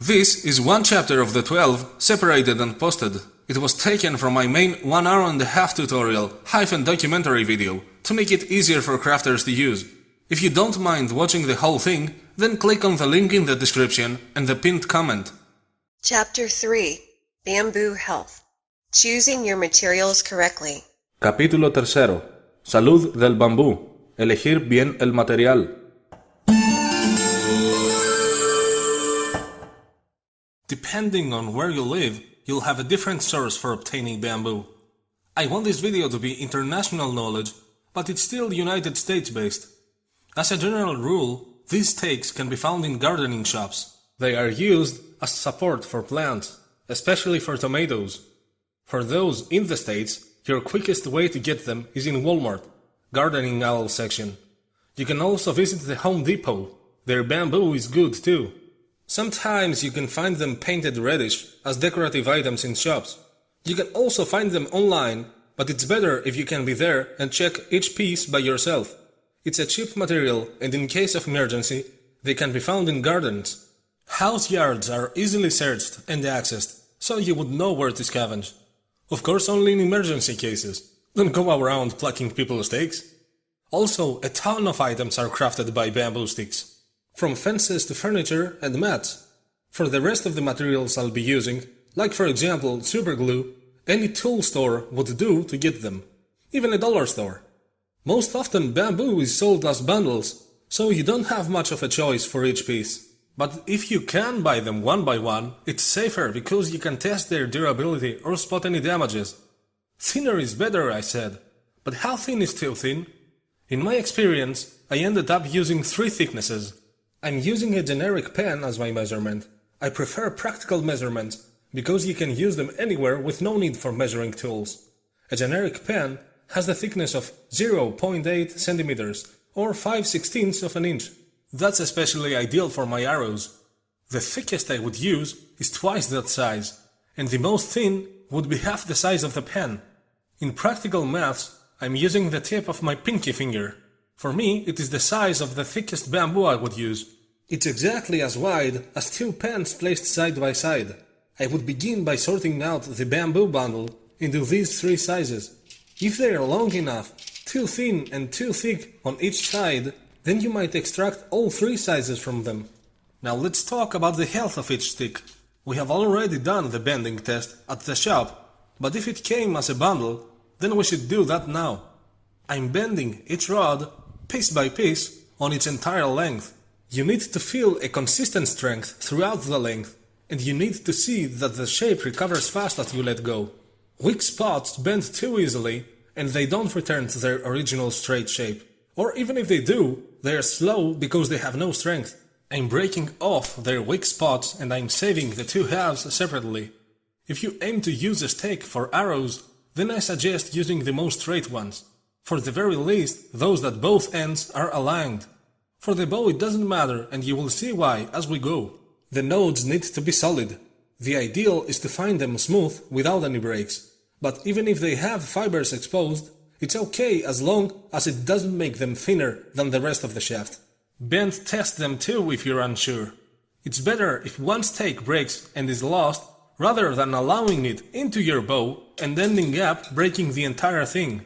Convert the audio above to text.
This is one chapter of the 12, separated and posted. It was taken from my main 1.5-hour tutorial, documentary video, to make it easier for crafters to use. If you don't mind watching the whole thing, then click on the link in the description and the pinned comment. Chapter 3. Bamboo Health. Choosing your materials correctly. Capítulo 3. Salud del bambú. Elegir bien el material. Depending on where you live, you'll have a different source for obtaining bamboo. I want this video to be international knowledge, but it's still United States based. As a general rule, these stakes can be found in gardening shops. They are used as support for plants, especially for tomatoes. For those in the States, your quickest way to get them is in Walmart, gardening aisle section. You can also visit the Home Depot. Their bamboo is good too. Sometimes you can find them painted reddish as decorative items in shops. You can also find them online, but it's better if you can be there and check each piece by yourself. It's a cheap material, and in case of emergency, they can be found in gardens. House yards are easily searched and accessed, so you would know where to scavenge. Of course, only in emergency cases. Don't go around plucking people's stakes. Also, a ton of items are crafted by bamboo sticks, from fences to furniture and mats. For the rest of the materials I'll be using, like for example superglue, any tool store would do to get them, even a dollar store. Most often bamboo is sold as bundles, so you don't have much of a choice for each piece. But if you can buy them one by one, it's safer because you can test their durability or spot any damages. Thinner is better, I said, but how thin is too thin? In my experience, I ended up using 3 thicknesses. I'm using a generic pen as my measurement. I prefer practical measurements because you can use them anywhere with no need for measuring tools. A generic pen has the thickness of 0.8 centimeters or 5/16 of an inch. That's especially ideal for my arrows. The thickest I would use is twice that size, and the most thin would be half the size of the pen. In practical maths, I'm using the tip of my pinky finger. For me, it is the size of the thickest bamboo I would use. It's exactly as wide as 2 pens placed side by side. I would begin by sorting out the bamboo bundle into these 3 sizes. If they are long enough, too thin and too thick on each side, then you might extract all 3 sizes from them. Now let's talk about the health of each stick. We have already done the bending test at the shop, but if it came as a bundle, then we should do that now. I'm bending each rod, piece by piece, on its entire length. You need to feel a consistent strength throughout the length, and you need to see that the shape recovers fast as you let go. Weak spots bend too easily, and they don't return to their original straight shape. Or even if they do, they are slow because they have no strength. I'm breaking off their weak spots and I'm saving the 2 halves separately. If you aim to use a stake for arrows, then I suggest using the most straight ones. For the very least, those that both ends are aligned. For the bow it doesn't matter, and you will see why as we go. The nodes need to be solid. The ideal is to find them smooth without any breaks. But even if they have fibers exposed, it's okay as long as it doesn't make them thinner than the rest of the shaft. Bend test them too if you're unsure. It's better if one stake breaks and is lost, rather than allowing it into your bow and ending up breaking the entire thing.